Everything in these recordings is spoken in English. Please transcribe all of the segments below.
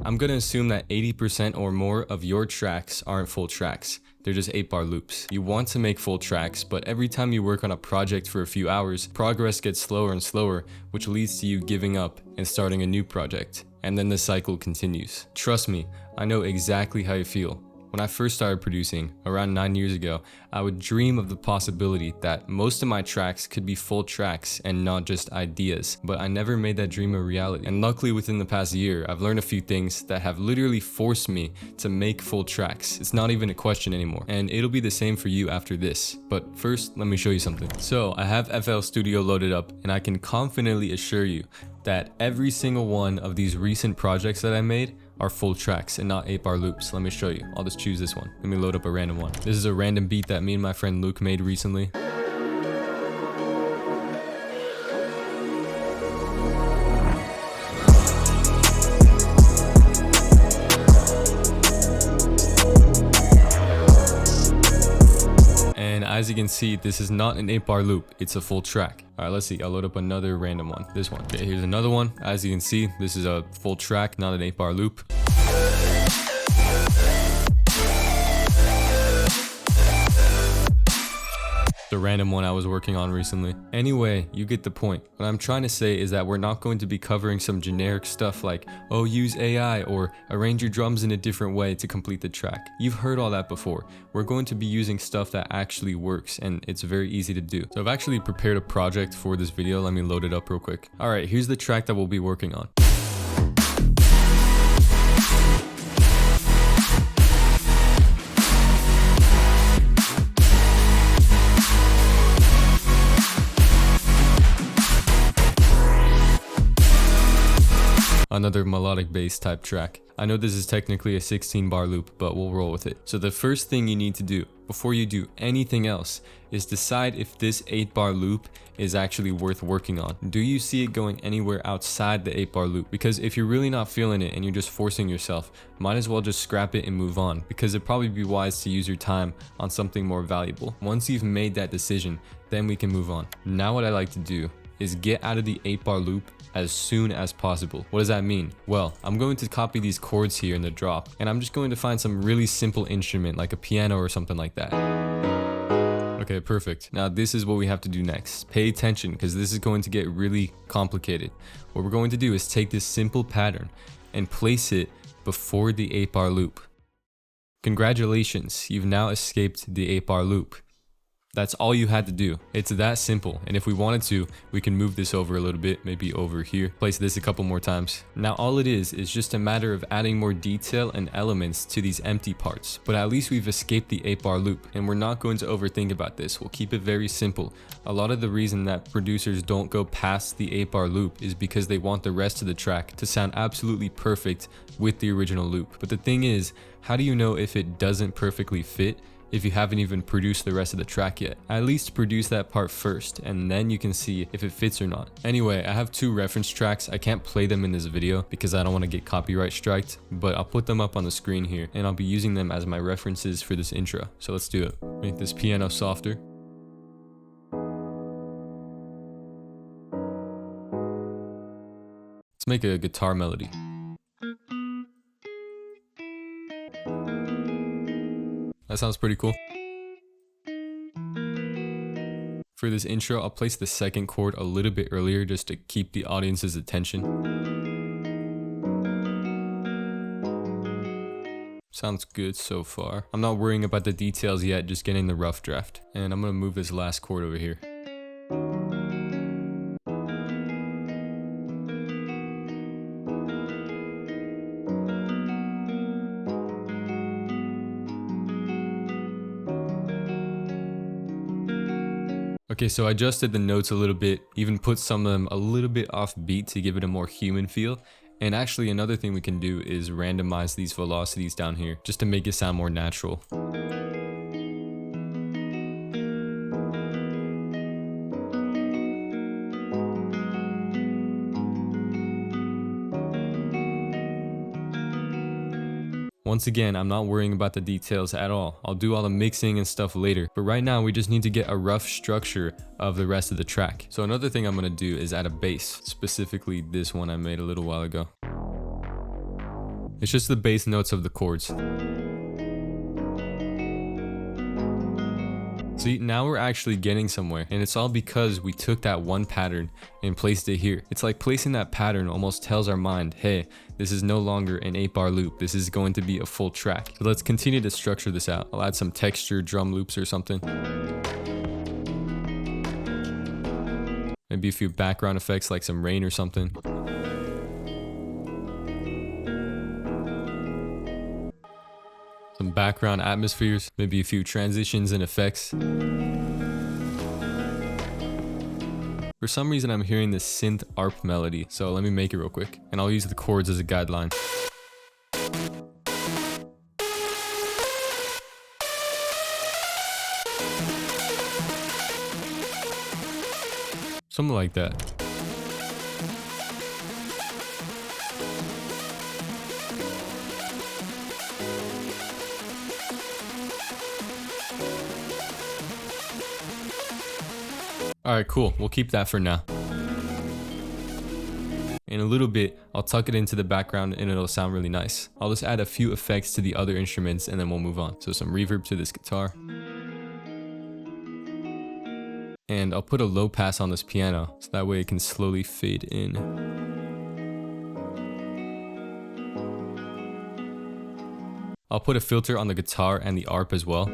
I'm gonna assume that 80% or more of your tracks aren't full tracks. They're just 8-bar loops. You want to make full tracks, but every time you work on a project for a few hours, progress gets slower and slower, which leads to you giving up and starting a new project. And then the cycle continues. Trust me, I know exactly how you feel. When I first started producing, around 9 years ago, I would dream of the possibility that most of my tracks could be full tracks and not just ideas, but I never made that dream a reality. And luckily within the past year, I've learned a few things that have literally forced me to make full tracks. It's not even a question anymore, and it'll be the same for you after this. But first, let me show you something. So I have FL Studio loaded up, and I can confidently assure you that every single one of these recent projects that I made are full tracks and not 8-bar loops. Let me show you. I'll just choose this one. Let me load up a random one. This is a random beat that me and my friend Luke made recently. And as you can see, this is not an 8-bar loop, it's a full track. All right, let's see, I'll load up another random one, this one. Okay, here's another one. As you can see, this is a full track, not an 8-bar loop. The random one I was working on recently. Anyway, you get the point. What I'm trying to say is that we're not going to be covering some generic stuff like, oh, use AI or arrange your drums in a different way to complete the track. You've heard all that before. We're going to be using stuff that actually works, and it's very easy to do. So I've actually prepared a project for this video. Let me load it up real quick. All right, here's the track that we'll be working on. Another melodic bass type track. I know this is technically a 16-bar loop, but we'll roll with it. So the first thing you need to do before you do anything else is decide if this 8-bar loop is actually worth working on. Do you see it going anywhere outside the 8-bar loop? Because if you're really not feeling it and you're just forcing yourself, might as well just scrap it and move on, because it'd probably be wise to use your time on something more valuable. Once you've made that decision, then we can move on. Now what I like to do is get out of the 8-bar loop as soon as possible. What does that mean? Well, I'm going to copy these chords here in the drop, and I'm just going to find some really simple instrument like a piano or something like that. Okay, perfect. Now this is what we have to do next. Pay attention, because this is going to get really complicated. What we're going to do is take this simple pattern and place it before the 8-bar loop. Congratulations, you've now escaped the 8-bar loop. That's all you had to do. It's that simple. And if we wanted to, we can move this over a little bit, maybe over here, place this a couple more times. Now all it is just a matter of adding more detail and elements to these empty parts. But at least we've escaped the 8-bar loop, and we're not going to overthink about this. We'll keep it very simple. A lot of the reason that producers don't go past the 8-bar loop is because they want the rest of the track to sound absolutely perfect with the original loop. But the thing is, how do you know if it doesn't perfectly fit if you haven't even produced the rest of the track yet? At least produce that part first, and then you can see if it fits or not. Anyway, I have 2 reference tracks. I can't play them in this video because I don't want to get copyright striked, but I'll put them up on the screen here, and I'll be using them as my references for this intro. So let's do it. Make this piano softer. Let's make a guitar melody. That sounds pretty cool. For this intro, I'll place the second chord a little bit earlier just to keep the audience's attention. Sounds good so far. I'm not worrying about the details yet, just getting the rough draft. And I'm gonna move this last chord over here. Okay, so I adjusted the notes a little bit, even put some of them a little bit off beat to give it a more human feel. And actually another thing we can do is randomize these velocities down here just to make it sound more natural. Once again, I'm not worrying about the details at all. I'll do all the mixing and stuff later. But right now, we just need to get a rough structure of the rest of the track. So another thing I'm gonna do is add a bass, specifically this one I made a little while ago. It's just the bass notes of the chords. See, now we're actually getting somewhere, and it's all because we took that one pattern and placed it here. It's like placing that pattern almost tells our mind, hey, this is no longer an 8-bar loop. This is going to be a full track. So let's continue to structure this out. I'll add some texture drum loops or something. Maybe a few background effects like some rain or something. Some background atmospheres, maybe a few transitions and effects. For some reason, I'm hearing this synth ARP melody, so let me make it real quick. And I'll use the chords as a guideline. Something like that. Alright, cool. We'll keep that for now. In a little bit, I'll tuck it into the background and it'll sound really nice. I'll just add a few effects to the other instruments and then we'll move on. So some reverb to this guitar. And I'll put a low pass on this piano, so that way it can slowly fade in. I'll put a filter on the guitar and the ARP as well.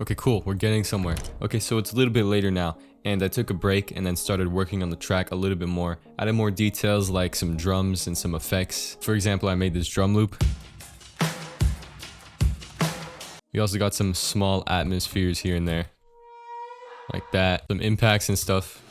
Okay, cool, we're getting somewhere. Okay, so it's a little bit later now, and I took a break and then started working on the track a little bit more. Added more details like some drums and some effects. For example, I made this drum loop. We also got some small atmospheres here and there. Like that, some impacts and stuff.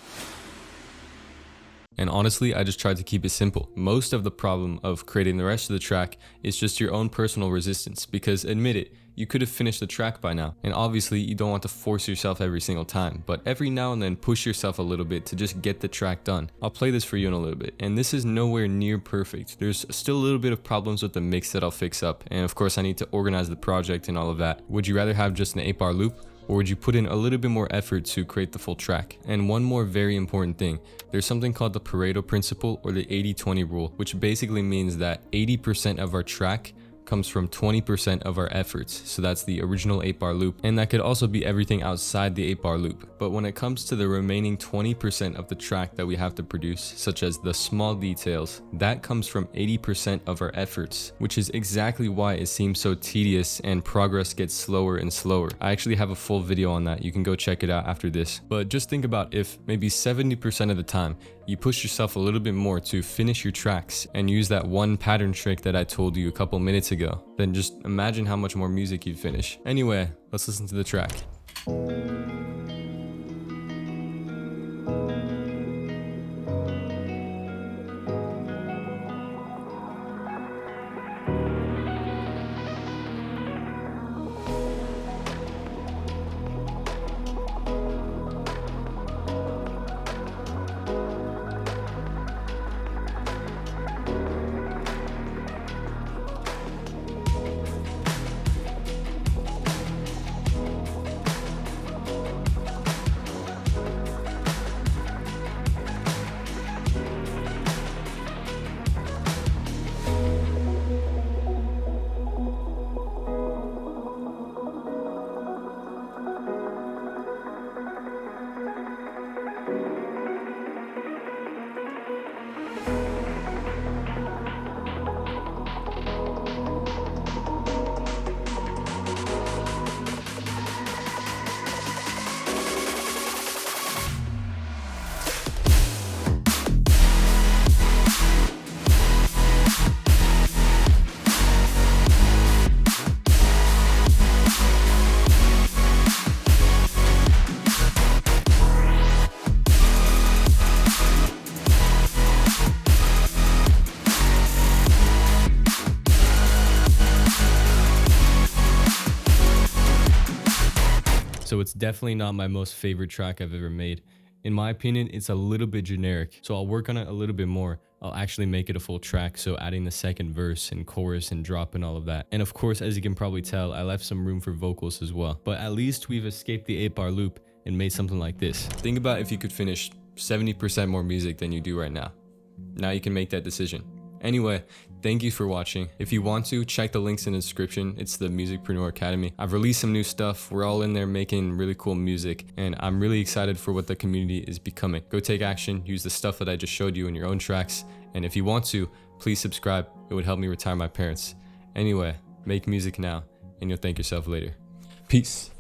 And honestly, I just tried to keep it simple. Most of the problem of creating the rest of the track is just your own personal resistance, because admit it, you could have finished the track by now. And obviously, you don't want to force yourself every single time, but every now and then push yourself a little bit to just get the track done. I'll play this for you in a little bit, and this is nowhere near perfect. There's still a little bit of problems with the mix that I'll fix up, and of course I need to organize the project and all of that. Would you rather have just an 8-bar loop? Or would you put in a little bit more effort to create the full track? And one more very important thing, there's something called the Pareto principle or the 80-20 rule, which basically means that 80% of our track comes from 20% of our efforts. So that's the original 8-bar loop, and that could also be everything outside the 8-bar loop. But when it comes to the remaining 20% of the track that we have to produce, such as the small details, that comes from 80% of our efforts, which is exactly why it seems so tedious and progress gets slower and slower. I actually have a full video on that. You can go check it out after this. But just think about if maybe 70% of the time you push yourself a little bit more to finish your tracks and use that one pattern trick that I told you a couple minutes ago, then just imagine how much more music you'd finish. Anyway, let's listen to the track. So it's definitely not my most favorite track I've ever made. In my opinion, it's a little bit generic, so I'll work on it a little bit more. I'll actually make it a full track, so adding the second verse and chorus and drop and all of that. And of course, as you can probably tell, I left some room for vocals as well. But at least we've escaped the 8-bar loop, and made something like this. Think about if you could finish 70% more music than you do right now. Now you can make that decision. Anyway, thank you for watching. If you want to, check the links in the description. It's the Musicpreneur Academy. I've released some new stuff. We're all in there making really cool music, and I'm really excited for what the community is becoming. Go take action, use the stuff that I just showed you in your own tracks, and if you want to, please subscribe. It would help me retire my parents. Anyway, make music now, and you'll thank yourself later. Peace.